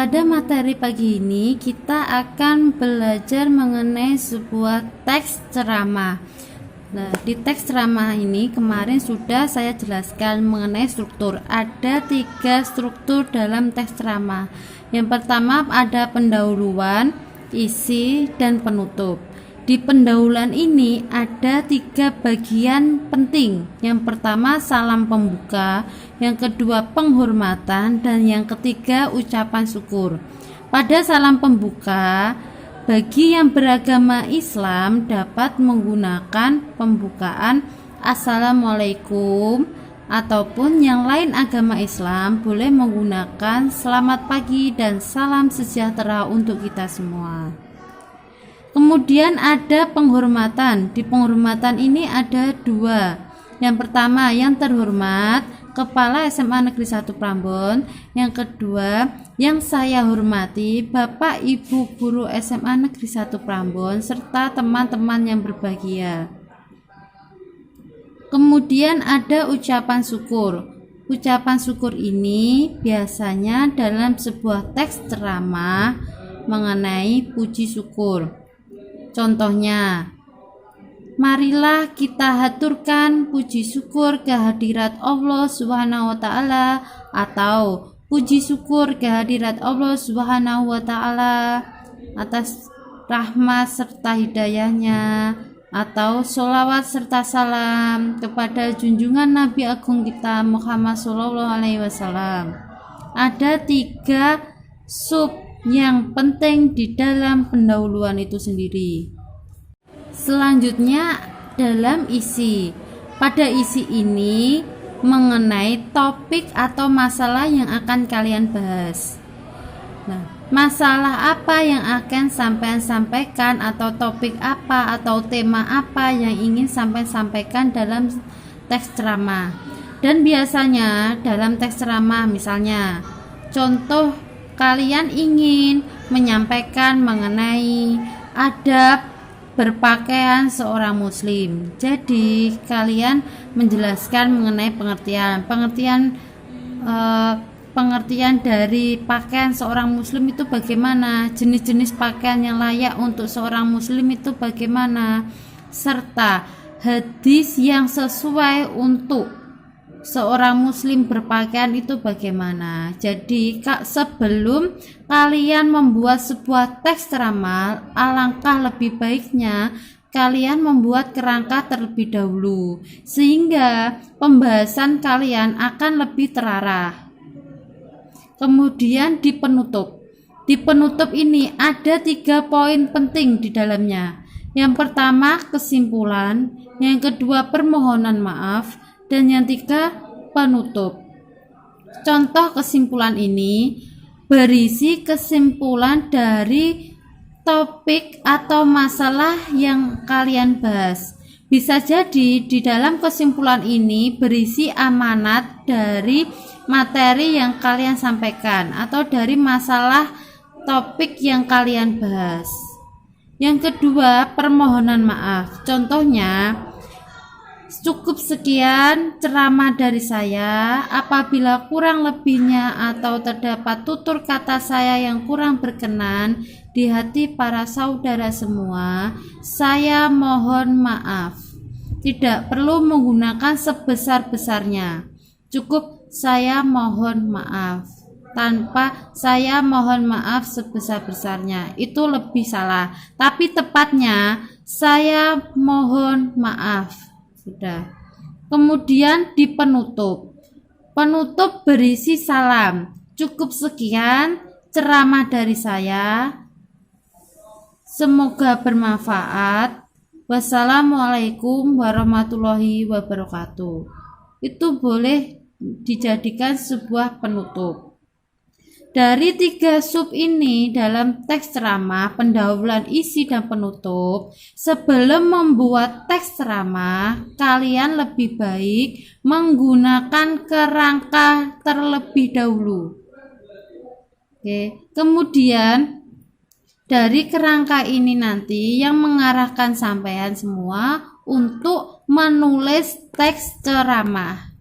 Pada materi pagi ini kita akan belajar mengenai sebuah teks ceramah. Nah, di teks ceramah ini kemarin sudah saya jelaskan mengenai struktur. Ada 3 struktur dalam teks ceramah. Yang pertama ada pendahuluan, isi, dan penutup. Di pendahuluan ini ada 3 bagian penting. Yang pertama salam pembuka, yang kedua penghormatan, dan yang ketiga ucapan syukur. Pada salam pembuka, bagi yang beragama Islam dapat menggunakan pembukaan Assalamualaikum, ataupun yang lain agama Islam boleh menggunakan selamat pagi dan salam sejahtera untuk kita semua. Kemudian ada penghormatan. Di penghormatan ini ada 2. Yang pertama, yang terhormat Kepala SMA Negeri 1 Prambon. Yang kedua, yang saya hormati Bapak Ibu Guru SMA Negeri 1 Prambon serta teman-teman yang berbahagia. Kemudian ada ucapan syukur. Ucapan syukur ini biasanya dalam sebuah teks ceramah mengenai puji syukur. Contohnya, marilah kita haturkan puji syukur kehadirat Allah Subhanahu wa taala, atau puji syukur kehadirat Allah Subhanahu wa taala atas rahmat serta hidayahnya, atau sholawat serta salam kepada junjungan Nabi Agung kita Muhammad Sallallahu Alaihi Wasallam. Ada 3 sub yang penting di dalam pendahuluan itu sendiri. Selanjutnya dalam isi. Pada isi ini mengenai topik atau masalah yang akan kalian bahas. Nah, masalah apa yang akan sampean sampaikan, atau topik apa atau tema apa yang ingin sampean sampaikan dalam teks ceramah. Dan biasanya dalam teks ceramah, misalnya contoh, kalian ingin menyampaikan mengenai adab berpakaian seorang muslim. Jadi kalian menjelaskan mengenai pengertian dari pakaian seorang muslim itu bagaimana, jenis-jenis pakaian yang layak untuk seorang muslim itu bagaimana, serta hadis yang sesuai untuk seorang muslim berpakaian itu bagaimana. Jadi sebelum kalian membuat sebuah teks ceramah, alangkah lebih baiknya kalian membuat kerangka terlebih dahulu, sehingga pembahasan kalian akan lebih terarah. Kemudian di penutup ini ada 3 poin penting di dalamnya. Yang pertama kesimpulan, yang kedua permohonan maaf, dan yang 3 penutup. Contoh kesimpulan ini berisi kesimpulan dari topik atau masalah yang kalian bahas. Bisa jadi di dalam kesimpulan ini berisi amanat dari materi yang kalian sampaikan atau dari masalah topik yang kalian bahas. Yang kedua, permohonan maaf. Contohnya, cukup sekian ceramah dari saya. Apabila kurang lebihnya atau terdapat tutur kata saya yang kurang berkenan di hati para saudara semua, saya mohon maaf. Tidak perlu menggunakan sebesar-besarnya. Cukup saya mohon maaf. Tanpa saya mohon maaf sebesar-besarnya, itu lebih salah. Tapi tepatnya saya mohon maaf. Sudah. Kemudian di penutup berisi salam. Cukup sekian ceramah dari saya. Semoga bermanfaat. Wassalamualaikum warahmatullahi wabarakatuh. Itu boleh dijadikan sebuah penutup. Dari 3 sub ini dalam teks ceramah, pendahuluan, isi, dan penutup, sebelum membuat teks ceramah, kalian lebih baik menggunakan kerangka terlebih dahulu. Oke. Kemudian dari kerangka ini nanti yang mengarahkan sampean semua untuk menulis teks ceramah.